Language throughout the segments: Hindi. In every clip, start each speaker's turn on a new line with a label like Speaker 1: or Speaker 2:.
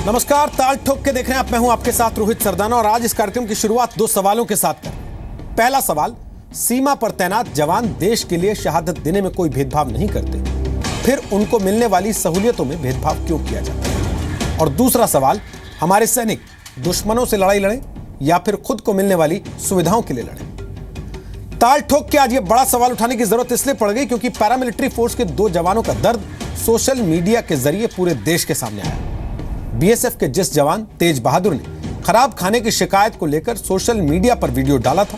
Speaker 1: नमस्कार, ताल ठोक के देख रहे हैं आप। मैं हूं आपके साथ रोहित सरदाना और आज इस कार्यक्रम की शुरुआत दो सवालों के साथ करें। पहला सवाल, सीमा पर तैनात जवान देश के लिए शहादत देने में कोई भेदभाव नहीं करते, फिर उनको मिलने वाली सहूलियतों में भेदभाव क्यों किया जाता है? और दूसरा सवाल, हमारे सैनिक दुश्मनों से लड़ाई लड़ें या फिर खुद को मिलने वाली सुविधाओं के लिए लड़ें? ताल ठोक के आज ये बड़ा सवाल उठाने की जरूरत इसलिए पड़ गई क्योंकि पैरामिलिट्री फोर्स के दो जवानों का दर्द सोशल मीडिया के जरिए पूरे देश के सामने आया। बीएसएफ के जिस जवान तेज बहादुर ने खराब खाने की शिकायत को लेकर सोशल मीडिया पर वीडियो डाला था,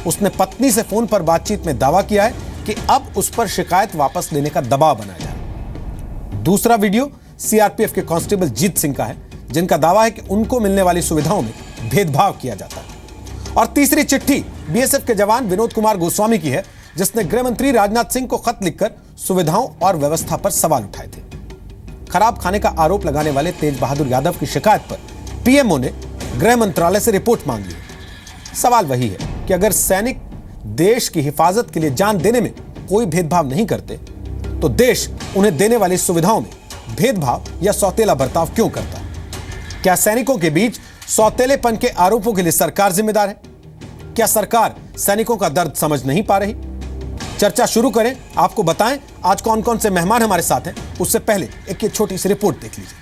Speaker 1: उसने पत्नी से फोन पर बातचीत में दावा किया है कि अब उस पर शिकायत वापस लेने का दबाव बनाया जा रहा है। दूसरा वीडियो सीआरपीएफ के कांस्टेबल जीत सिंह का है, जिनका दावा है कि उनको मिलने वाली सुविधाओं में भेदभाव किया जाता है। और तीसरी चिट्ठी बीएसएफ के जवान विनोद कुमार गोस्वामी की है, जिसने गृह मंत्री राजनाथ सिंह को खत लिखकर सुविधाओं और व्यवस्था पर सवाल उठाए थे। खराब खाने का आरोप लगाने वाले तेज बहादुर यादव की शिकायत पर पीएमओ ने गृह मंत्रालय से रिपोर्ट मांग ली। सवाल वही है कि अगर सैनिक देश की हिफाजत के लिए जान देने में कोई भेदभाव नहीं करते, तो देश उन्हें देने वाली सुविधाओं में भेदभाव या सौतेला बर्ताव क्यों करता है? क्या सैनिकों के बीच सौतेलेपन के आरोपों के लिए सरकार जिम्मेदार है? क्या सरकार सैनिकों का दर्द समझ नहीं पा रही? चर्चा शुरू करें। आपको बताएं आज कौन कौन से मेहमान हमारे साथ हैं, उससे पहले एक ये छोटी सी रिपोर्ट देख लीजिए।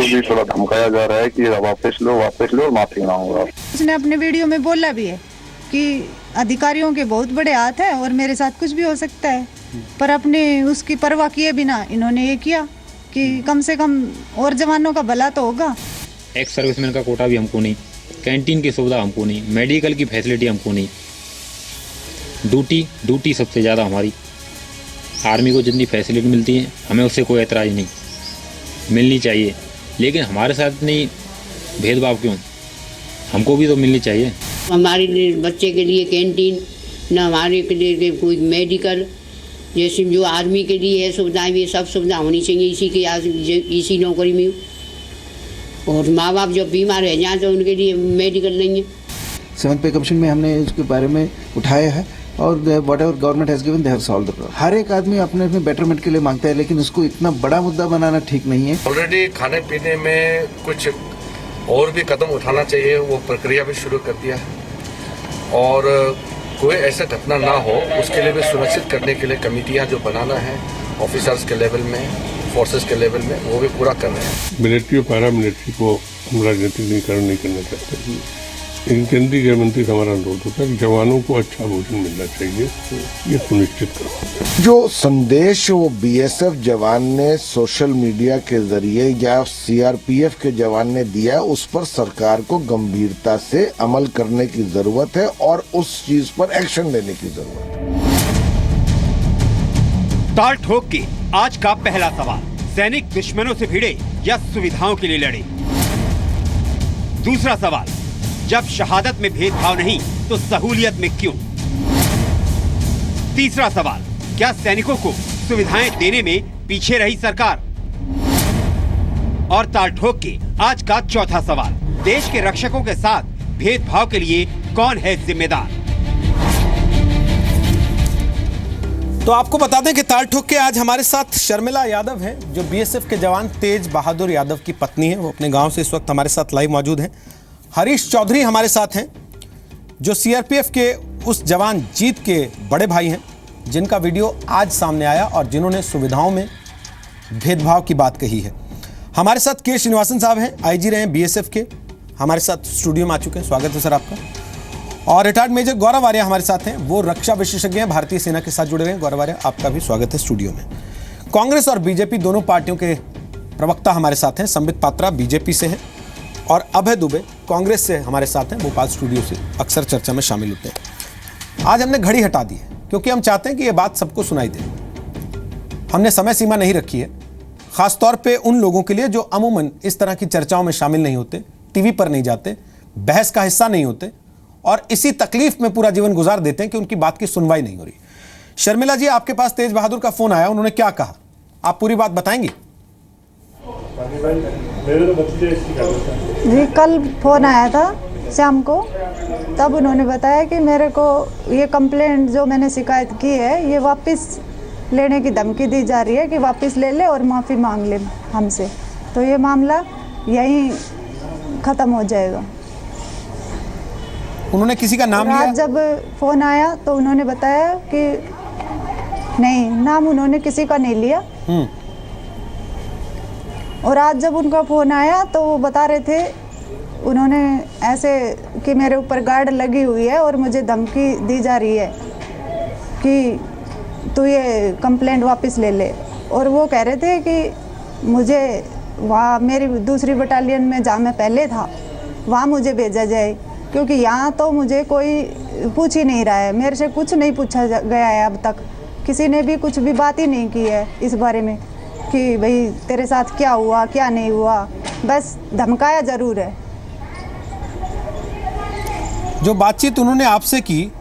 Speaker 2: भी थोड़ा धमकाया जा रहा है कि वापस लो और माफी मांगो।
Speaker 3: उसने अपने वीडियो में बोला भी है कि अधिकारियों के बहुत बड़े हाथ हैं और मेरे साथ कुछ भी हो सकता है, पर अपने उसकी परवाह किए बिना इन्होंने ये किया कि कम से कम और जवानों का भला तो होगा।
Speaker 4: एक्स सर्विसमैन का कोटा भी हमको नहीं, कैंटीन की सुविधा हमको नहीं, मेडिकल की फैसिलिटी हमको नहीं। ड्यूटी सबसे ज़्यादा हमारी। आर्मी को जितनी फैसिलिटी मिलती है हमें उससे कोई एतराज़ नहीं, मिलनी चाहिए, लेकिन हमारे साथ नहीं भेदभाव क्यों? हमको भी तो मिलनी चाहिए।
Speaker 5: हमारे बच्चे के लिए कैंटीन, न हमारे के लिए कोई मेडिकल, जैसे जो आर्मी के लिए है सुविधाएं, ये सब सुविधा होनी चाहिए इसी नौकरी में। और माँ बाप जब बीमार है जहाँ तो उनके लिए मेडिकल नहीं है।
Speaker 6: 7th पे कमीशन में हमने इसके बारे में उठाया है और whatever government has given they have solved the problem. हर एक आदमी अपने अपने बेटरमेंट के लिए मांगता है, लेकिन उसको इतना बड़ा मुद्दा बनाना ठीक नहीं है।
Speaker 7: ऑलरेडी खाने पीने में कुछ और भी कदम उठाना चाहिए, वो प्रक्रिया भी शुरू कर दिया है और कोई ऐसा घटना ना हो उसके लिए भी सुनिश्चित करने के लिए कमेटियां जो बनाना है ऑफिसर्स के लेवल में, फोर्सेस के लेवल में, वो भी पूरा कर रहे हैं।
Speaker 8: मिलिट्री और पैरा मिलिट्री को हम राजनीतिकरण नहीं करना चाहते, लेकिन केंद्रीय गृह मंत्री का हमारा अनुरोध होता है कि जवानों को अच्छा भोजन मिलना चाहिए, ये सुनिश्चित करो।
Speaker 9: जो संदेश वो बीएसएफ जवान ने सोशल मीडिया के जरिए या सीआरपीएफ के जवान ने दिया, उस पर सरकार को गंभीरता से अमल करने की जरूरत है और उस चीज पर एक्शन लेने की जरूरत है।
Speaker 10: ताल ठोक के आज का पहला सवाल, सैनिक दुश्मनों से भिड़े या सुविधाओं के लिए लड़े? दूसरा सवाल, जब शहादत में भेदभाव नहीं तो सहूलियत में क्यों? तीसरा सवाल, क्या सैनिकों को सुविधाएं देने में पीछे रही सरकार? और ताल ठोक के आज का चौथा सवाल, देश के रक्षकों के साथ भेदभाव के लिए कौन है जिम्मेदार?
Speaker 1: तो आपको बता दें कि ताल ठोक के आज हमारे साथ शर्मिला यादव हैं, जो बीएसएफ के जवान तेज बहादुर यादव की पत्नी है। वो अपने गांव से इस वक्त हमारे साथ लाइव मौजूद हैं। हरीश चौधरी हमारे साथ हैं, जो सीआरपीएफ के उस जवान जीत के बड़े भाई हैं, जिनका वीडियो आज सामने आया और जिन्होंने सुविधाओं में भेदभाव की बात कही है। हमारे साथ के श्रीनिवासन साहब हैं, आईजी रहे हैं बीएसएफ के, हमारे साथ स्टूडियो में आ चुके हैं। स्वागत है सर आपका। और रिटायर्ड मेजर गौरव आर्या हमारे साथ हैं, वो रक्षा विशेषज्ञ हैं, भारतीय सेना के साथ जुड़े हुए हैं। गौरव आर्या, आपका भी स्वागत है स्टूडियो में। कांग्रेस और बीजेपी दोनों पार्टियों के प्रवक्ता हमारे साथ हैं। संबित पात्रा बीजेपी से हैं और अभय दुबे कांग्रेस से हमारे साथ हैं, भोपाल स्टूडियो से अक्सर चर्चा में शामिल होते हैं। आज हमने घड़ी हटा दी है क्योंकि हम चाहते हैं कि ये बात सबको सुनाई दे। हमने समय सीमा नहीं रखी है, खासतौर पे उन लोगों के लिए जो अमूमन इस तरह की चर्चाओं में शामिल नहीं होते, टीवी पर नहीं जाते, बहस का हिस्सा नहीं होते और इसी तकलीफ में पूरा जीवन गुजार देते हैं कि उनकी बात की सुनवाई नहीं हो रही। शर्मिला जी, आपके पास तेज बहादुर का फोन आया, उन्होंने क्या कहा, आप पूरी बात बताएंगी?
Speaker 3: जी, कल फोन आया था शाम को, तब उन्होंने बताया कि मेरे को ये कंप्लेंट जो मैंने शिकायत की है ये वापस लेने की धमकी दी जा रही है कि वापस ले ले और माफ़ी मांग ले हमसे, तो ये मामला यहीं ख़त्म हो जाएगा।
Speaker 1: उन्होंने किसी का नाम लिया?
Speaker 3: आज जब फ़ोन आया तो उन्होंने बताया कि नहीं, नाम उन्होंने किसी का नहीं लिया। और आज जब उनका फ़ोन आया तो वो बता रहे थे, उन्होंने ऐसे कि मेरे ऊपर गार्ड लगी हुई है और मुझे धमकी दी जा रही है कि तू ये कंप्लेंट वापस ले ले। और वो कह रहे थे कि मुझे वहाँ मेरी दूसरी बटालियन में जहाँ मैं पहले था वहाँ मुझे भेजा जाए, क्योंकि यहाँ तो मुझे कोई पूछ ही नहीं रहा है, मेरे से कुछ नहीं पूछा गया है अब तक, किसी ने भी कुछ भी बात ही नहीं की है इस बारे में कि भाई तेरे साथ क्या हुआ क्या नहीं हुआ, बस धमकाया ज़रूर है।
Speaker 1: जो बातचीत उन्होंने आपसे की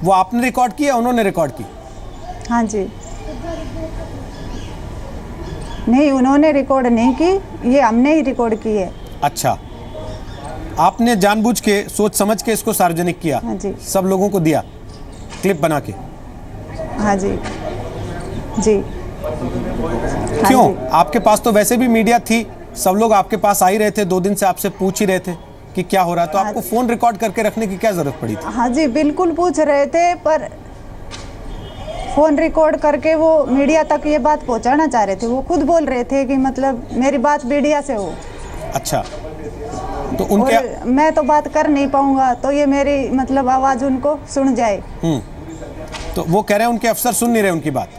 Speaker 1: वो आपने रिकॉर्ड की या उन्होंने रिकॉर्ड की?
Speaker 3: हाँ जी, नहीं, उन्होंने रिकॉर्ड नहीं की, ये हमने ही रिकॉर्ड की है।
Speaker 1: अच्छा, आपने जानबूझ के सोच समझ के इसको सार्वजनिक किया?
Speaker 3: हाँ जी।
Speaker 1: सब लोगों को दिया क्लिप बना के?
Speaker 3: हाँ जी जी।
Speaker 1: क्यों?
Speaker 3: हाँ जी।
Speaker 1: आपके पास तो वैसे भी मीडिया थी, सब लोग आपके पास आ ही रहे थे, 2 दिन से आपसे पूछ ही रहे थे कि क्या हो रहा है, तो आपको फोन रिकॉर्ड करके रखने की क्या जरूरत पड़ी थी?
Speaker 3: हाँ जी, बिल्कुल पूछ रहे थे, पर फ़ोन रिकॉर्ड करके वो मीडिया तक ये बात पहुंचाना चाह रहे थे। वो खुद बोल रहे थे कि मतलब मेरी बात मीडिया से हो।
Speaker 1: अच्छा, तो उनके
Speaker 3: और मैं तो बात कर नहीं पाऊंगा, तो ये मेरी मतलब आवाज़ उनको सुन जाए।
Speaker 1: तो वो कह रहे हैं उनके अफसर सुन नहीं रहे उनकी बात,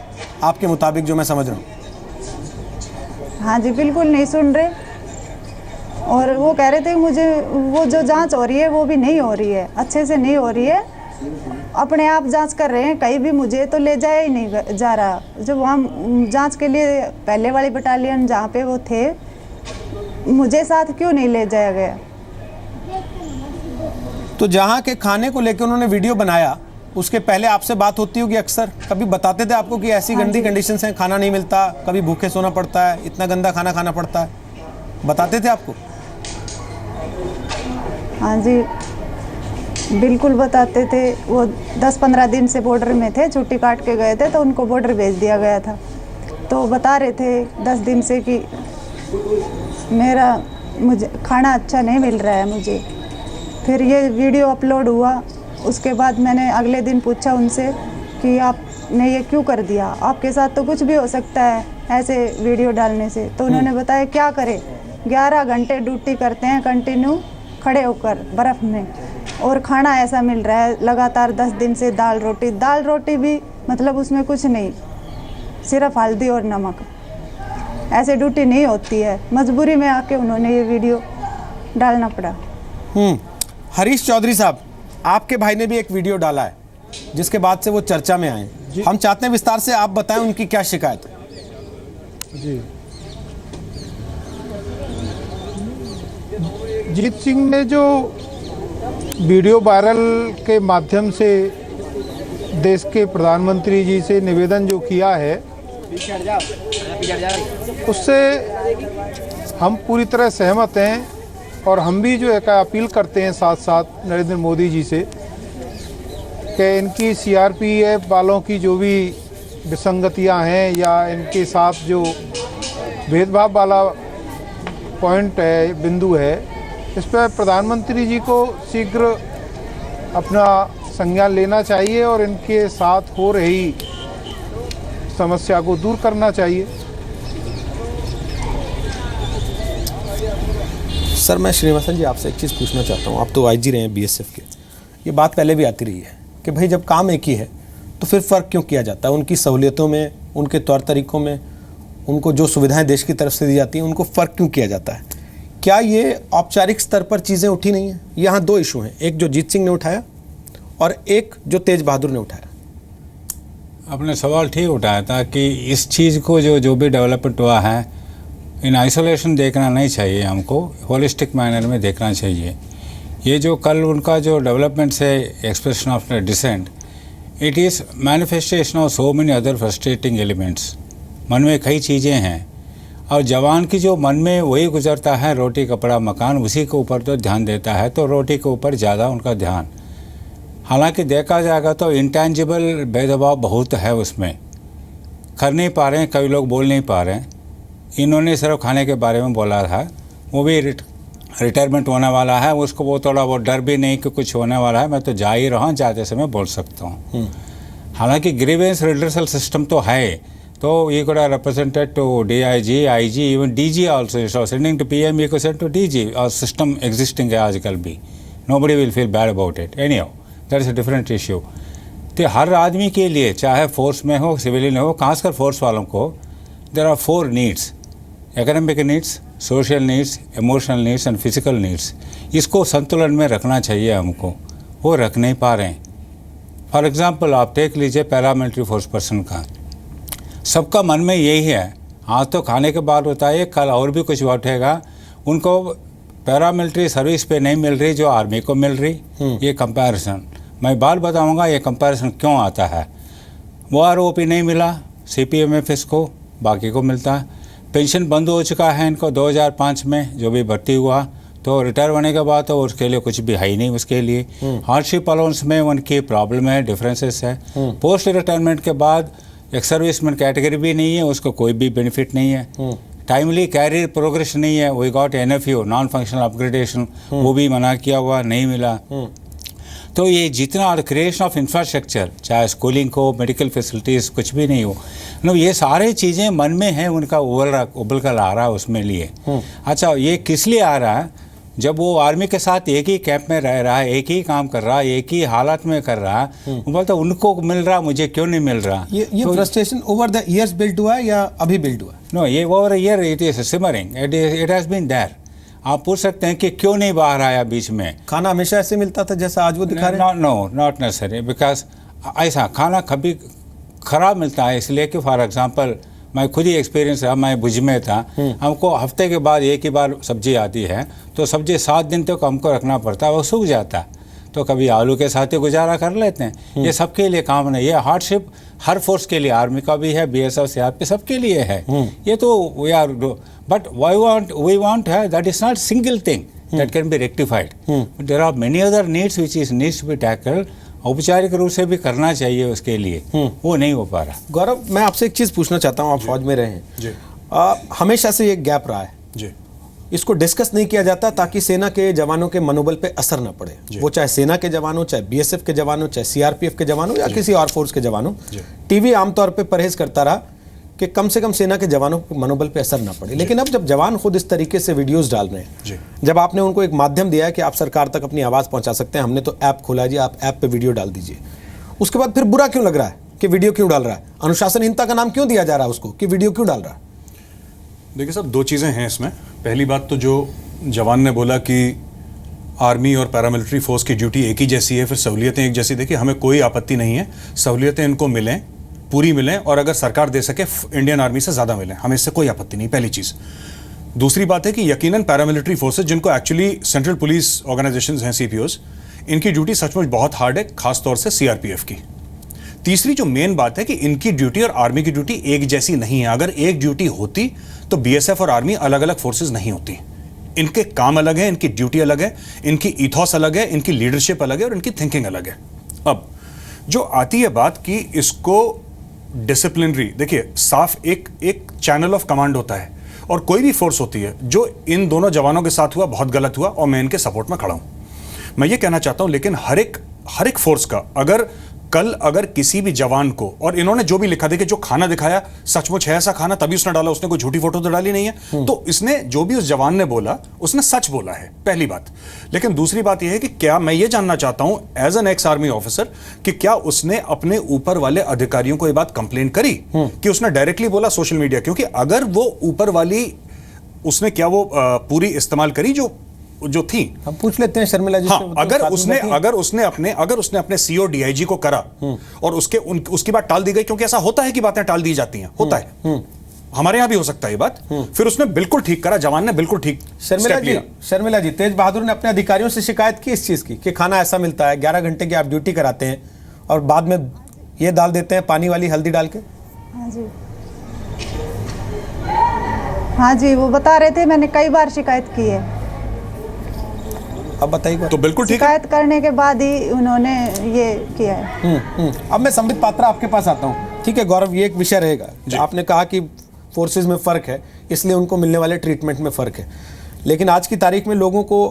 Speaker 1: आपके मुताबिक जो मैं समझ रहा हूँ।
Speaker 3: हाँ जी, बिल्कुल नहीं सुन रहे। और वो कह रहे थे मुझे वो जो जांच हो रही है वो भी नहीं हो रही है, अच्छे से नहीं हो रही है, अपने आप जांच कर रहे हैं, कहीं भी मुझे तो ले जाया ही नहीं जा रहा। जब वहाँ जांच के लिए पहले वाली बटालियन जहाँ पे वो थे, मुझे साथ क्यों नहीं ले जाया गया?
Speaker 1: तो जहाँ के खाने को लेकर उन्होंने वीडियो बनाया, उसके पहले आपसे बात होती होगी अक्सर? कभी बताते थे आपको कि ऐसी गंदी कंडीशंस हैं, खाना नहीं मिलता, कभी भूखे सोना पड़ता है, इतना गंदा खाना खाना पड़ता है, बताते थे आपको?
Speaker 3: हाँ जी, बिल्कुल बताते थे। वो 10-15 दिन से बॉर्डर में थे, छुट्टी काट के गए थे, तो उनको बॉर्डर भेज दिया गया था, तो बता रहे थे 10 दिन से कि मुझे खाना अच्छा नहीं मिल रहा है मुझे। फिर ये वीडियो अपलोड हुआ, उसके बाद मैंने अगले दिन पूछा उनसे कि आपने ये क्यों कर दिया, आपके साथ तो कुछ भी हो सकता है ऐसे वीडियो डालने से। तो उन्होंने बताया क्या करें, 11 घंटे ड्यूटी करते हैं कंटिन्यू खड़े होकर बर्फ़ में, और खाना ऐसा मिल रहा है लगातार 10 दिन से, दाल रोटी भी मतलब उसमें कुछ नहीं, सिर्फ हल्दी और नमक। ऐसे ड्यूटी नहीं होती है, मजबूरी में आके उन्होंने ये वीडियो डालना पड़ा।
Speaker 1: हरीश चौधरी साहब, आपके भाई ने भी एक वीडियो डाला है जिसके बाद से वो चर्चा में आए, हम चाहते हैं विस्तार से आप बताएं उनकी क्या शिकायत है।
Speaker 11: जी, जीत सिंह ने जो वीडियो वायरल के माध्यम से देश के प्रधानमंत्री जी से निवेदन जो किया है, उससे हम पूरी तरह सहमत हैं, और हम भी जो है अपील करते हैं साथ साथ नरेंद्र मोदी जी से कि इनकी सीआरपीएफ वालों की जो भी विसंगतियां हैं या इनके साथ जो भेदभाव वाला पॉइंट है, बिंदु है, इस पर प्रधानमंत्री जी को शीघ्र अपना संज्ञान लेना चाहिए और इनके साथ हो रही समस्या को दूर करना चाहिए।
Speaker 1: सर, मैं श्रीनिवासन जी आपसे एक चीज़ पूछना चाहता हूँ, आप तो आईजी रहे हैं बीएसएफ के, ये बात पहले भी आती रही है कि भाई जब काम एक ही है तो फिर फ़र्क क्यों किया जाता है, उनकी सहूलियतों में, उनके तौर तरीक़ों में, उनको जो सुविधाएं देश की तरफ से दी जाती हैं उनको फ़र्क क्यों किया जाता है? क्या ये औपचारिक स्तर पर चीज़ें उठी नहीं हैं? यहाँ 2 इशू हैं, एक जो जीत सिंह ने उठाया और एक जो तेज बहादुर ने उठाया।
Speaker 12: आपने सवाल ठीक उठाया था कि इस चीज़ को जो भी डेवलपमेंट हुआ है, इन आइसोलेशन देखना नहीं चाहिए, हमको होलिस्टिक मैनर में देखना चाहिए। ये जो कल उनका जो डेवलपमेंट से expression of dissent, it is manifestation of so many other frustrating elements. मन में कई चीज़ें हैं और जवान की जो मन में वही गुजरता है, रोटी कपड़ा मकान, उसी के ऊपर तो ध्यान देता है, तो रोटी के ऊपर ज़्यादा उनका ध्यान। हालांकि देखा जाएगा तो इंटेंजिबल भेदभाव बहुत है उसमें, कर नहीं पा रहे हैं, कई लोग बोल नहीं पा रहे हैं। इन्होंने सिर्फ खाने के बारे में बोला था, वो भी रिटायरमेंट होने वाला है, उसको वो थोड़ा वो डर भी नहीं कि कुछ होने वाला है, मैं तो जा ही रहा हूँ, जाते समय बोल सकता हूँ। हालांकि ग्रीवेंस रिड्रेसल सिस्टम तो है, तो ये could have represented to DIG, IG, even DG also. So sending to PM, you could send to DG. Our system existing है आजकल भी, nobody will feel bad about it. Anyhow, that is a different issue. तो हर आदमी के लिए, चाहे फोर्स में हो, सिविलियन हो, खासकर फोर्स वालों को, there are 4 needs: academic needs, social needs, emotional needs and physical needs. इसको संतुलन में रखना चाहिए हमको, वो रख नहीं पा रहे हैं। फॉर एग्जांपल आप देख लीजिए पैरामिलिट्री फोर्स पर्सन का, सबका मन में यही है, आज तो खाने के बाद होता है, कल और भी कुछ उठेगा, उनको पैरामिलिट्री सर्विस पे नहीं मिल रही जो आर्मी को मिल रही। ये कंपैरिजन मैं बात बताऊंगा, ये कंपैरिजन क्यों आता है। वो आरओपी नहीं मिला CPMFS को, बाकी को मिलता है। पेंशन बंद हो चुका है इनको 2005 में जो भी भर्ती हुआ, तो रिटायर होने के बाद तो उसके लिए कुछ भी है ही नहीं उसके लिए। हार्डशिप अलाउंस में उनकी प्रॉब्लम है, डिफरेंसेस है। पोस्ट रिटायरमेंट के बाद एक सर्विसमैन कैटेगरी भी नहीं है, उसको कोई भी बेनिफिट नहीं है। टाइमली कैरियर प्रोग्रेस नहीं है। We got NFU, non functional upgradation, वो भी मना किया हुआ, नहीं मिला। तो ये जितना क्रिएशन ऑफ इंफ्रास्ट्रक्चर, चाहे स्कूलिंग को, मेडिकल फैसिलिटीज़, कुछ भी नहीं हो, नो ये सारे चीज़ें मन में हैं उनका, उबल कर आ रहा है उसमें लिए। अच्छा, ये किस लिए आ रहा है? जब वो आर्मी के साथ एक ही कैंप में रह रहा है, एक ही काम कर रहा है, एक ही हालात में कर रहा है, वो बोलता है उनको मिल रहा, मुझे क्यों नहीं मिल रहा।
Speaker 1: ये frustration over the years build हुआ है या अभी बिल्ड हुआ है?
Speaker 12: नो, ये over year it is simmering, it has been there. आप पूछ सकते हैं कि क्यों नहीं बाहर आया बीच में।
Speaker 1: खाना हमेशा ऐसे मिलता था जैसा आज वो दिखा रहे हैं?
Speaker 12: नो, नॉट नेसेसरी, बिकॉज ऐसा खाना कभी ख़राब मिलता है, इसलिए कि फॉर एग्जांपल मैं खुद ही एक्सपीरियंस रहा, मैं भुज में था, हमको हफ्ते के बाद एक ही बार सब्जी आती है, तो सब्जी 7 दिन तक हमको रखना पड़ता है, वो सूख जाता है, तो कभी आलू के साथ ही गुजारा कर लेते हैं। ये सबके लिए काम नहीं, ये हार्डशिप हर फोर्स के लिए, आर्मी का भी है, BSF CRP सबके लिए है। ये तो we are, but we want है, that is not single thing that can be rectified. There are many other needs which is needs to be tackled. औपचारिक रूप से भी करना चाहिए उसके लिए, वो नहीं हो पा रहा।
Speaker 1: गौरव, मैं आपसे एक चीज़ पूछना चाहता हूँ, आप फौज में रहे हैं, हमेशा से ये गैप रहा है जी, इसको डिस्कस नहीं किया जाता ताकि सेना के जवानों के मनोबल पे असर ना पड़े, वो चाहे सेना के जवान हो, चाहे BSF के जवान हो, चाहे CRPF के जवान हो या किसी और फोर्स के जवान हो। टीवी आमतौर पे परहेज करता रहा कि कम से कम सेना के जवानों के मनोबल पे असर ना पड़े, लेकिन अब जब जवान खुद इस तरीके से वीडियोस डाल रहे हैं, जब आपने उनको एक माध्यम दिया है कि आप सरकार तक अपनी आवाज़ पहुंचा सकते हैं, हमने तो ऐप खोला है जी, आप ऐप पे वीडियो डाल दीजिए, उसके बाद फिर बुरा क्यों लग रहा है कि वीडियो क्यों डाल रहा है? अनुशासनहीनता का नाम क्यों दिया जा रहा है उसको कि वीडियो क्यों डाल रहा है?
Speaker 13: देखिए साहब, 2 चीज़ें हैं इसमें। पहली बात तो जो जवान ने बोला कि आर्मी और पैरामिलिट्री फोर्स की ड्यूटी एक ही जैसी है, फिर सहूलियतें एक जैसी। देखिए, हमें कोई आपत्ति नहीं है, सहूलियतें इनको मिलें, पूरी मिलें, और अगर सरकार दे सके इंडियन आर्मी से ज़्यादा मिलें, हमें इससे कोई आपत्ति नहीं, पहली चीज़। दूसरी बात है कि यकीनन पैरामिलिट्री फोर्सेज, जिनको एक्चुअली सेंट्रल पुलिस ऑर्गेनाइजेशंस हैं, CPOs, इनकी ड्यूटी सचमुच बहुत हार्ड है, खासतौर से CRPF की। तीसरी जो मेन बात है कि इनकी ड्यूटी और आर्मी की ड्यूटी एक जैसी नहीं है। अगर एक ड्यूटी होती तो BSF और आर्मी अलग अलग फोर्सेज नहीं होती। इनके काम अलग है, इनकी ड्यूटी अलग है, इनकी ईथॉस अलग है, इनकी लीडरशिप अलग है और इनकी थिंकिंग अलग है। अब जो आती है बात कि इसको डिसिप्लिनरी, देखिए साफ एक चैनल ऑफ कमांड होता है, और कोई भी फोर्स होती है। जो इन दोनों जवानों के साथ हुआ बहुत गलत हुआ, और मैं इनके सपोर्ट में खड़ा हूं। मैं ये कहना चाहता हूं, लेकिन हर एक फोर्स का अगर किसी भी जवान को, और इन्होंने जो भी लिखा, देखिए जो खाना दिखाया सचमुच है ऐसा खाना, तभी उसने डाला, उसने कोई झूठी फोटो तो डाली नहीं है, तो इसने जो भी उस जवान ने बोला उसने सच बोला है, पहली बात। लेकिन दूसरी बात यह है कि क्या, मैं ये जानना चाहता हूं as an ex army officer, कि क्या उसने अपने ऊपर वाले अधिकारियों को यह बात कंप्लेन करी कि उसने डायरेक्टली बोला सोशल मीडिया? क्योंकि अगर वो ऊपर वाली, उसने क्या वो पूरी इस्तेमाल करी जो थी,
Speaker 1: हम पूछ लेते हैं शर्मिला जी से।
Speaker 13: हाँ, अगर उसने अपने CO DIG को करा और उसकी बात टाल दी गई, क्योंकि ऐसा होता है कि बातें टाल दी जाती हैं, होता है, हमारे यहां भी हो सकता है ये बात, फिर उसने बिल्कुल ठीक करा, जवान ने बिल्कुल ठीक।
Speaker 1: शर्मिला जी, तेज बहादुर ने अपने अधिकारियों से शिकायत की इस चीज की कि खाना ऐसा मिलता है, 11 घंटे की आप ड्यूटी कराते हैं और बाद में ये डाल देते हैं पानी वाली हल्दी डाल के।
Speaker 3: हाँ जी, हाँ जी, वो बता रहे थे, मैंने कई बार शिकायत की है।
Speaker 1: अब बताइए।
Speaker 13: तो बिल्कुल ठीक है।
Speaker 3: शिकायत करने के बाद ही उन्होंने ये किया है।
Speaker 1: अब मैं संबित पात्रा आपके पास आता हूँ। ठीक है गौरव, ये एक विषय रहेगा। आपने कहा कि फोर्सेज में फ़र्क है, इसलिए उनको मिलने वाले ट्रीटमेंट में फ़र्क है, लेकिन आज की तारीख में लोगों को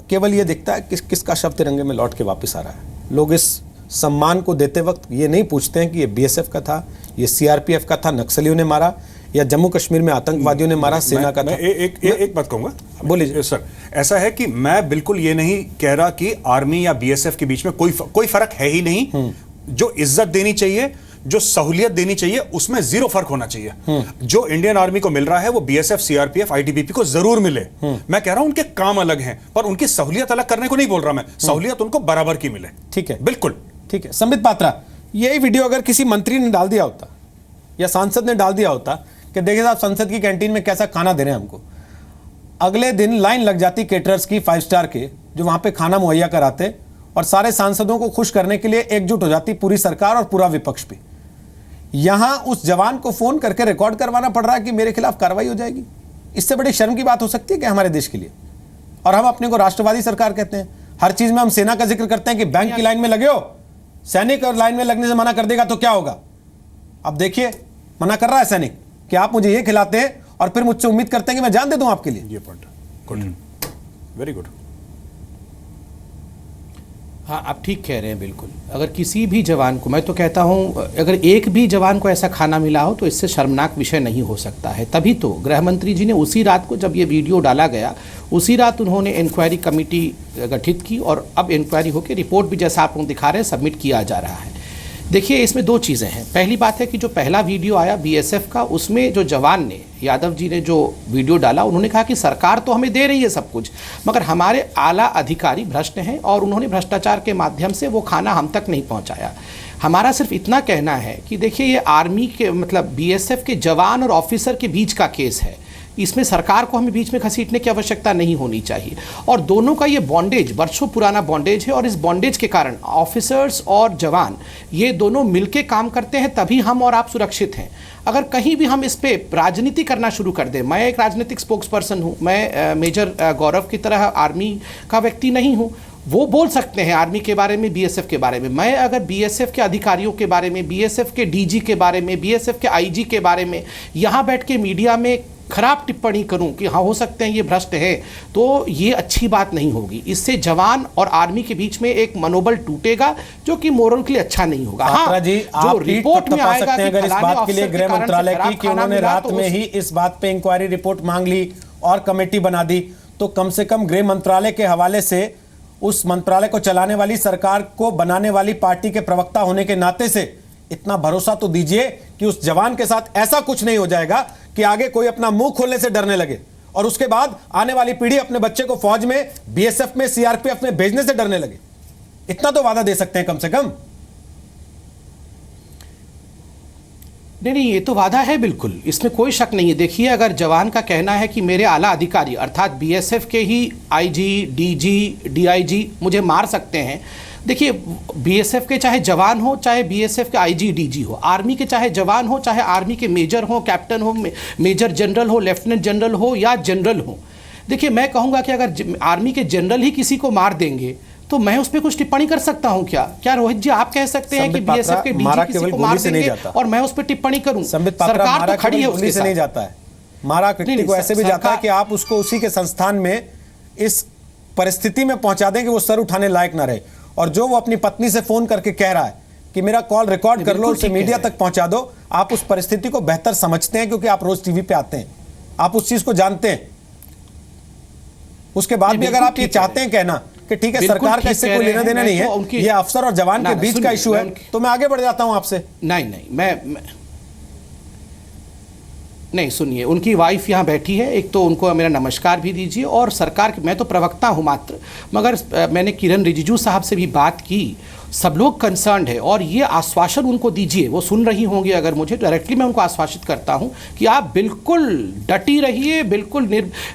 Speaker 1: केवल ये दिखता है किसका शव तिरंगे में लौट के वापस आ रहा है। लोग इस सम्मान को देते वक्त ये नहीं पूछते हैं कि ये बीएसएफ का था, ये सीआरपीएफ का था, नक्सलियों ने मारा, या जम्मू कश्मीर में आतंकवादियों ने मारा, सेना का था।
Speaker 13: एक बात कहूंगा।
Speaker 1: बोलिए
Speaker 13: सर, ऐसा है कि मैं बिल्कुल ये नहीं कह रहा कि आर्मी या बीएसएफ के बीच में कोई फर्क है ही नहीं। जो इज्जत देनी चाहिए, जो सहूलियत देनी चाहिए, उसमें जीरो फर्क होना चाहिए। जो इंडियन आर्मी को मिल रहा है वो बीएसएफ, सीआरपीएफ, आईटीबीपी को जरूर मिले। मैं कह रहा हूं उनके काम अलग हैं, पर उनकी सहूलियत अलग करने को नहीं बोल रहा मैं। सहूलियत उनको बराबर की मिले।
Speaker 1: ठीक है,
Speaker 13: बिल्कुल
Speaker 1: ठीक है। संबित पात्रा, यही वीडियो अगर किसी मंत्री ने डाल दिया होता या सांसद ने डाल दिया होता कि देखिए साहब संसद की कैंटीन में कैसा खाना दे रहे हैं हमको, अगले दिन लाइन लग जाती केटरर्स की 5 स्टार के, जो वहां पे खाना मुहैया कराते, और सारे सांसदों को खुश करने के लिए एकजुट हो जाती पूरी सरकार और पूरा विपक्ष भी। यहां उस जवान को फोन करके रिकॉर्ड करवाना पड़ रहा है कि मेरे खिलाफ कार्रवाई हो जाएगी। इससे बड़ी शर्म की बात हो सकती है क्या हमारे देश के लिए? और हम अपने को राष्ट्रवादी सरकार कहते हैं। हर चीज में हम सेना का जिक्र करते हैं कि बैंक की लाइन में लगे हो, सैनिक और लाइन में लगने से मना कर देगा तो क्या होगा? अब देखिए, मना कर रहा है सैनिक कि आप मुझे ये खिलाते हैं और फिर मुझसे उम्मीद करते हैं कि मैं जान दे दूं आपके लिए।
Speaker 13: ये पॉइंट गुड, वेरी गुड।
Speaker 14: हाँ, आप ठीक कह रहे हैं बिल्कुल। अगर किसी भी जवान को, मैं तो कहता हूँ अगर एक भी जवान को ऐसा खाना मिला हो तो इससे शर्मनाक विषय नहीं हो सकता है। तभी तो गृह मंत्री जी ने उसी रात को, जब ये वीडियो डाला गया, उसी रात उन्होंने इंक्वायरी कमेटी गठित की और अब इंक्वायरी होकर रिपोर्ट भी, जैसा आप लोग दिखा रहे हैं, सबमिट किया जा रहा है। देखिए, इसमें 2 चीज़ें हैं। पहली बात है कि जो पहला वीडियो आया बीएसएफ का, उसमें जो जवान ने, यादव जी ने जो वीडियो डाला, उन्होंने कहा कि सरकार तो हमें दे रही है सब कुछ, मगर हमारे आला अधिकारी भ्रष्ट हैं और उन्होंने भ्रष्टाचार के माध्यम से वो खाना हम तक नहीं पहुंचाया। हमारा सिर्फ इतना कहना है कि देखिए, ये आर्मी के, मतलब बीएसएफ के जवान और ऑफिसर के बीच का केस है। इसमें सरकार को हमें बीच में घसीटने की आवश्यकता नहीं होनी चाहिए। और दोनों का ये बॉन्डेज वर्षों पुराना बॉन्डेज है, और इस बॉन्डेज के कारण ऑफिसर्स और जवान ये दोनों मिलके काम करते हैं, तभी हम और आप सुरक्षित हैं। अगर कहीं भी हम इस पे राजनीति करना शुरू कर दें, मैं एक राजनीतिक स्पोक्स पर्सन हूँ, मैं मेजर गौरव की तरह आर्मी का व्यक्ति नहीं हूँ। वो बोल सकते हैं आर्मी के बारे में, बीएसएफ के बारे में। मैं अगर बीएसएफ के अधिकारियों के बारे में, बीएसएफ के डीजी के बारे में, बीएसएफ के आईजी के बारे में यहाँ बैठ के मीडिया में खराब टिप्पणी करूं कि हाँ हो सकते हैं ये भ्रष्ट है, तो ये अच्छी बात नहीं होगी। इससे जवान और आर्मी के बीच में एक मनोबल टूटेगा, जो कि मोरल के लिए अच्छा नहीं होगा। हाँ,
Speaker 1: जी,
Speaker 14: जो रिपोर्ट में आएगा कि
Speaker 1: अगर इस बात के लिए गृह मंत्रालय की कि उन्होंने रात में ही इस बात पे इंक्वायरी रिपोर्ट मांग ली और कमेटी बना दी, तो कम से कम गृह मंत्रालय के हवाले से उस मंत्रालय को चलाने वाली, सरकार को बनाने वाली पार्टी के प्रवक्ता होने के नाते से इतना भरोसा तो दीजिए कि उस जवान के साथ ऐसा कुछ नहीं हो जाएगा कि आगे कोई अपना मुंह खोलने से डरने लगे और उसके बाद आने वाली पीढ़ी अपने बच्चे को फौज में, बीएसएफ में, सीआरपीएफ में भेजने से डरने लगे। इतना तो वादा दे सकते हैं कम से कम।
Speaker 14: नहीं, ये तो वादा है बिल्कुल, इसमें कोई शक नहीं है। देखिए, अगर जवान का कहना है कि मेरे आला अधिकारी अर्थात बीएसएफ के ही आईजी, डीजी, डीआईजी मुझे मार सकते हैं, देखिए बीएसएफ के चाहे जवान हो, चाहे बीएसएफ के आईजी, डीजी हो, आर्मी के चाहे जवान हो, चाहे आर्मी के मेजर हो, कैप्टन हो, मेजर जनरल हो, लेफ्टिनेंट जनरल हो या जनरल हो, देखिए मैं कहूँगा कि अगर आर्मी के जनरल ही किसी को मार देंगे तो मैं उस पर कुछ टिप्पणी कर सकता हूं क्या? क्या रोहित जी आप कह सकते हैं कि बीएसएफ के डीजी किसी को मार देंगे और मैं उस पर टिप्पणी करूं? सरकार तो खड़ी है उसके साथ।
Speaker 1: नहीं जाता है, मारा कृत्य को ऐसे भी जाता है कि आप उसको उसी के संस्थान में इस परिस्थिति में पहुंचा दें कि वो सर उठाने लायक ना रहे। और जो वो अपनी पत्नी से फोन करके कह रहा है कि मेरा कॉल रिकॉर्ड कर लो, उसे मीडिया तक पहुंचा दो, आप उस परिस्थिति को बेहतर समझते हैं क्योंकि आप रोज टीवी पे आते हैं, आप उस चीज को जानते हैं। उसके बाद भी अगर आप ये चाहते हैं कहना कि ठीक है सरकार का इससे कोई लेना देना नहीं है, ये अफसर और जवान के बीच का इशू है, तो मैं आगे बढ़ जाता हूं आपसे।
Speaker 14: नहीं, नहीं सुनिए, उनकी वाइफ यहाँ बैठी है, एक तो उनको मेरा नमस्कार भी दीजिए। और सरकार, मैं तो प्रवक्ता हूँ मात्र, मगर मैंने किरण रिजिजू साहब से भी बात की सब लोग कंसर्न्ड है और ये आश्वासन उनको दीजिए, वो सुन रही होंगी अगर मुझे, डायरेक्टली मैं उनको आश्वासित करता हूं कि आप बिल्कुल डटी रहिए, बिल्कुल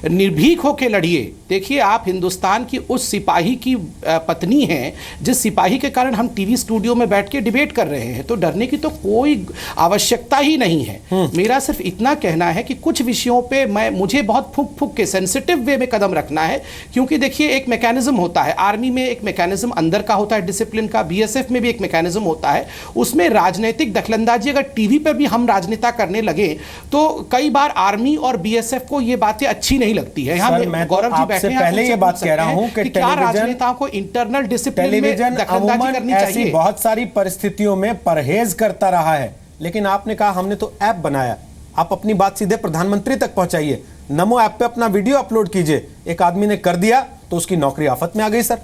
Speaker 14: निर्भीक होकर लड़िए। देखिए, आप हिंदुस्तान की उस सिपाही की पत्नी हैं जिस सिपाही के कारण हम टीवी स्टूडियो में बैठ के डिबेट कर रहे हैं, तो डरने की तो कोई आवश्यकता ही नहीं है। मेरा सिर्फ इतना कहना है कि कुछ विषयों पे मुझे बहुत फूक फूक के सेंसिटिव वे में कदम रखना है, क्योंकि देखिए एक मैकेनिज्म होता है, आर्मी में एक मैकेनिज्म अंदर का होता है डिसिप्लिन का, बीएसएफ में भी एक मैकेनिज्म होता है, उसमें राजनीतिक दखलंदाजी अगर टीवी पर भी हम राजनेता करने लगे तो कई बार आर्मी और बीएसएफ को ये बातें अच्छी नहीं लगती है।
Speaker 1: मैं गौरव जी बैठे हैं, पहले ये बात कह रहा हूं कि
Speaker 14: क्या राजनेताओं को इंटरनल डिसिप्लिन में दखलंदाजी करनी चाहिए?
Speaker 1: ऐसी बहुत सारी परिस्थितियों में परहेज करता रहा है, लेकिन आपने कहा हमने तो ऐप बनाया। आप अपनी बात सीधे प्रधानमंत्री तक पहुंचाइए, नमो ऐप पे अपना वीडियो अपलोड कीजिए। एक आदमी ने कर दिया तो उसकी नौकरी आफत में आ गई। सर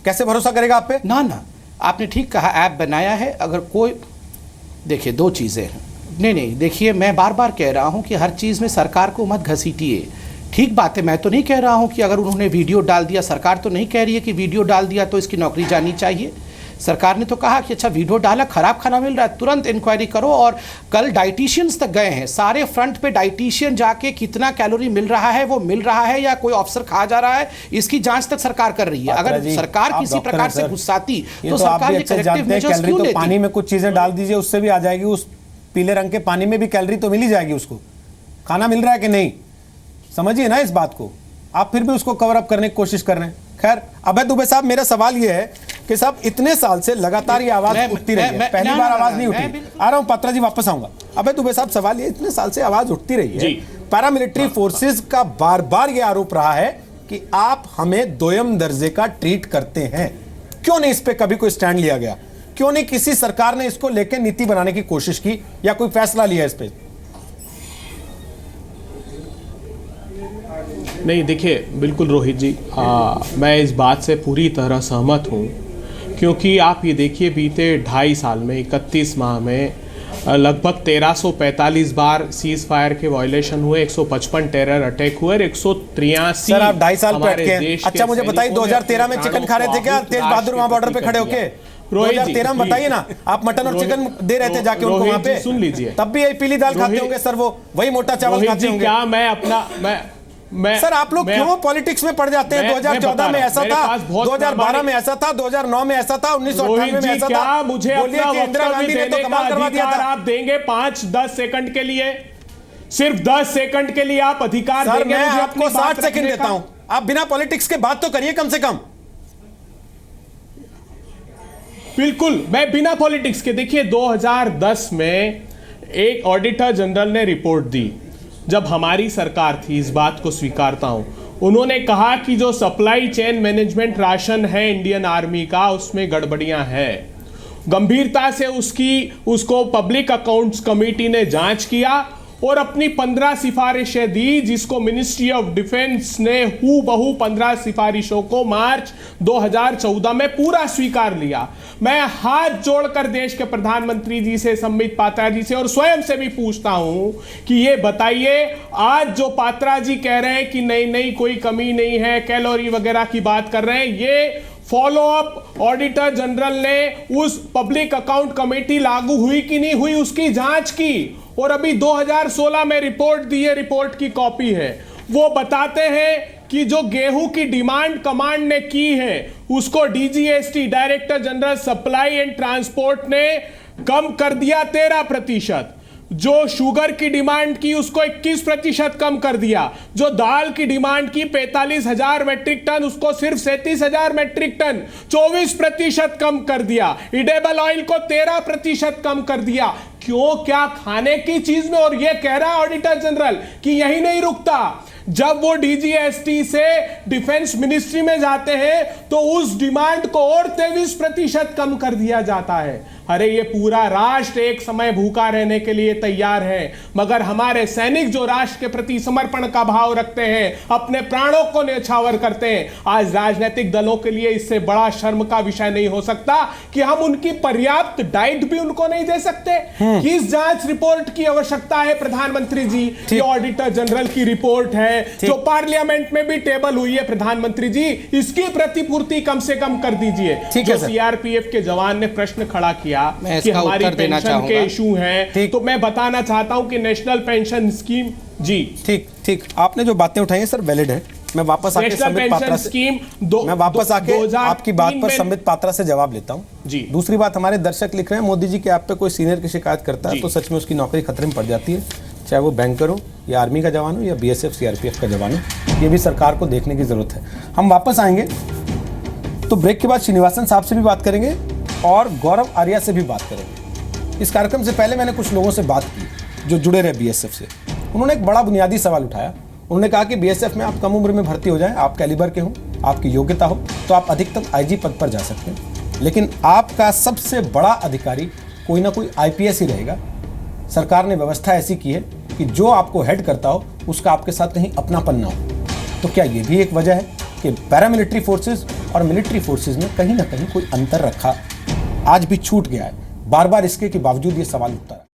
Speaker 1: कैसे भरोसा करेगा आप पे?
Speaker 14: ना, आपने ठीक कहा, ऐप बनाया है। अगर कोई देखिए, दो चीजें हैं। नहीं, देखिए, मैं बार बार कह रहा हूं कि हर चीज में सरकार को मत घसीटिए। ठीक बात है, मैं तो नहीं कह रहा हूं कि अगर उन्होंने वीडियो डाल दिया, सरकार तो नहीं कह रही है कि वीडियो डाल दिया तो इसकी नौकरी जानी चाहिए। सरकार ने तो कहा कि अच्छा वीडियो डाला, खराब खाना मिल रहा है, तुरंत इंक्वायरी करो। और कल डाइटिशियंस तक गए हैं, सारे फ्रंट पे डाइटिशियन जाके कितना कैलोरी मिल रहा है, वो मिल रहा है या कोई ऑफिसर खा जा रहा है, इसकी जांच तक सरकार कर रही है। अगर सरकार किसी प्रकार से गुस्साती तो सरकार ये करेक्टिव मेजर्स क्यों लेती?
Speaker 1: पानी में कुछ चीजें डाल दीजिए, उससे भी आ जाएगी। उस पीले रंग के पानी में भी कैलोरी तो मिल ही जाएगी। उसको खाना मिल रहा है कि नहीं, समझिए ना इस बात को। आप फिर भी उसको कवर अप करने की कोशिश कर रहे हैं। खैर, अभय दुबे साहब, मेरा सवाल यह है कि साहब इतने साल से लगातार ये आवाज उठती रही है, पहली बार आवाज नहीं उठी। आ रहा हूं पात्रा जी, वापस आऊंगा। अभय दुबे साहब, सवाल ये, इतने साल से आवाज उठती रही है, पैरामिलिट्री फोर्सेस का बार बार ये आरोप रहा है कि आप हमें दोयम दर्जे का ट्रीट करते हैं। क्यों नहीं इस पे कभी कोई स्टैंड लिया गया? क्यों नहीं किसी सरकार ने इसको लेकर नीति बनाने की कोशिश की या कोई फैसला लिया इस पे?
Speaker 15: नहीं, देखिए, बिल्कुल रोहित जी, मैं इस बात से पूरी तरह सहमत हूँ, क्योंकि आप ये देखिए, बीते 2.5 साल में 31 माह में लगभग 1345 बार सीज फायर के वायलेशन हुए, 155 टेरर अटैक हुए और 183।
Speaker 1: सर आप 2.5 साल बैठ के, अच्छा मुझे बताइए 2013 में चिकन खा रहे थे क्या तेज बहादुर वहां बॉर्डर पे खड़े होके? 2013 में बताइए ना, आप मटन और चिकन दे रहे थे जाके उनको वहां पे,
Speaker 15: सुन लीजिए,
Speaker 1: तब भी यही पीली दाल खाते होंगे सर, वो वही मोटा चावल खाते होंगे।
Speaker 15: क्या मैं
Speaker 1: सर आप लोग क्यों पॉलिटिक्स में पड़ जाते हैं? 2014 में ऐसा था, 2012 में ऐसा था, 2009 में ऐसा था, 1998 में ऐसा था।
Speaker 15: मुझे अपना इंदिरा गांधी ने तो कमाल करवा दिया था। आप देंगे 5-10 सेकंड के लिए, सिर्फ 10 सेकंड के लिए आप अधिकार देंगे?
Speaker 1: मैं आपको 60 सेकंड देता हूं, आप बिना पॉलिटिक्स के बात तो करिए कम से कम।
Speaker 15: बिल्कुल, मैं बिना पॉलिटिक्स के। देखिए, 2010 में एक ऑडिटर जनरल ने रिपोर्ट दी, जब हमारी सरकार थी, इस बात को स्वीकारता हूं। उन्होंने कहा कि जो सप्लाई चेन मैनेजमेंट राशन है इंडियन आर्मी का, उसमें गड़बड़ियां हैं। गंभीरता से उसको पब्लिक अकाउंट्स कमेटी ने जांच किया और अपनी 15 सिफारिशें दी, जिसको मिनिस्ट्री ऑफ डिफेंस ने हूबहू 15 सिफारिशों को मार्च 2014 में पूरा स्वीकार लिया। मैं हाथ जोड़कर देश के प्रधानमंत्री जी से, संबित पात्रा जी से और स्वयं से भी पूछता हूं कि ये बताइए, आज जो पात्रा जी कह रहे हैं कि नहीं कोई कमी नहीं है, कैलोरी वगैरह की बात कर रहे हैं, ये फॉलो अप ऑडिटर जनरल ने उस पब्लिक अकाउंट कमेटी लागू हुई कि नहीं हुई उसकी जांच की और अभी 2016 में रिपोर्ट दी है, रिपोर्ट की कॉपी है। वो बताते हैं कि जो गेहूं की डिमांड कमांड ने की है उसको DGST, director general supply and transport ने कम कर दिया 13%। जो शुगर की डिमांड की उसको 21% कम कर दिया। जो दाल की डिमांड की 45,000 मैट्रिक टन उसको सिर्फ 37,000 मैट्रिक टन 24% कम कर दिया। इडेबल ऑयल को 13% कम कर दिया। क्यों? क्या खाने की चीज में? और यह कह रहा है ऑडिटर जनरल कि यही नहीं रुकता, जब वो डीजीएसटी से डिफेंस मिनिस्ट्री में जाते हैं तो उस डिमांड को और 23% कम कर दिया जाता है। अरे ये पूरा राष्ट्र एक समय भूखा रहने के लिए तैयार है, मगर हमारे सैनिक जो राष्ट्र के प्रति समर्पण का भाव रखते हैं, अपने प्राणों को न्यौछावर करते हैं, आज राजनीतिक दलों के लिए इससे बड़ा शर्म का विषय नहीं हो सकता कि हम उनकी पर्याप्त डाइट भी उनको नहीं दे सकते। किस जांच रिपोर्ट की आवश्यकता है प्रधानमंत्री जी? ये ऑडिटर जनरल की रिपोर्ट है जो पार्लियामेंट में भी टेबल हुई है। प्रधानमंत्री जी, इसकी प्रतिपूर्ति कम से कम कर दीजिए। जो सीआरपीएफ के जवान ने प्रश्न खड़ा किया कि हमारी पेंशन के इशू हैं, तो मैं बताना चाहता हूं कि नेशनल पेंशन स्कीम जी
Speaker 1: ठीक आपने जो बातें उठाई हैं सर वैलिड है। मैं वापस आके संबित पात्रा से आपकी बात पर संबित पात्रा से जवाब लेता हूं जी। दूसरी बात, हमारे दर्शक लिख रहे हैं मोदी जी के आप पे कोई सीनियर की शिकायत करता है तो सच में उसकी नौकरी खतरे में पड़ जाती है, चाहे वो बैंकर हो या आर्मी का जवान हो या बीएसएफ सीआरपीएफ का जवान हो। ये भी सरकार को देखने की जरूरत है। हम वापस आएंगे तो ब्रेक के बाद श्रीनिवासन साहब से भी बात करेंगे और गौरव आर्या से भी बात करेंगे। इस कार्यक्रम से पहले मैंने कुछ लोगों से बात की जो जुड़े रहे बीएसएफ से। उन्होंने एक बड़ा बुनियादी सवाल उठाया। उन्होंने कहा कि बीएसएफ में आप कम उम्र में भर्ती हो जाएं, आप कैलिबर के हो, आपकी योग्यता हो तो आप अधिकतम आईजी पद पर जा सकते हैं, लेकिन आपका सबसे बड़ा अधिकारी कोई ना कोई आईपीएस ही रहेगा। सरकार ने व्यवस्था ऐसी की है कि जो आपको हेड करता हो उसका आपके साथ कहीं अपनापन ना हो। तो क्या ये भी एक वजह है कि पैरामिलिट्री फोर्सेज और मिलिट्री फोर्सेज में कहीं ना कहीं कोई अंतर रखा आज भी छूट गया है? बार बार इसके के बावजूद ये सवाल उठता है।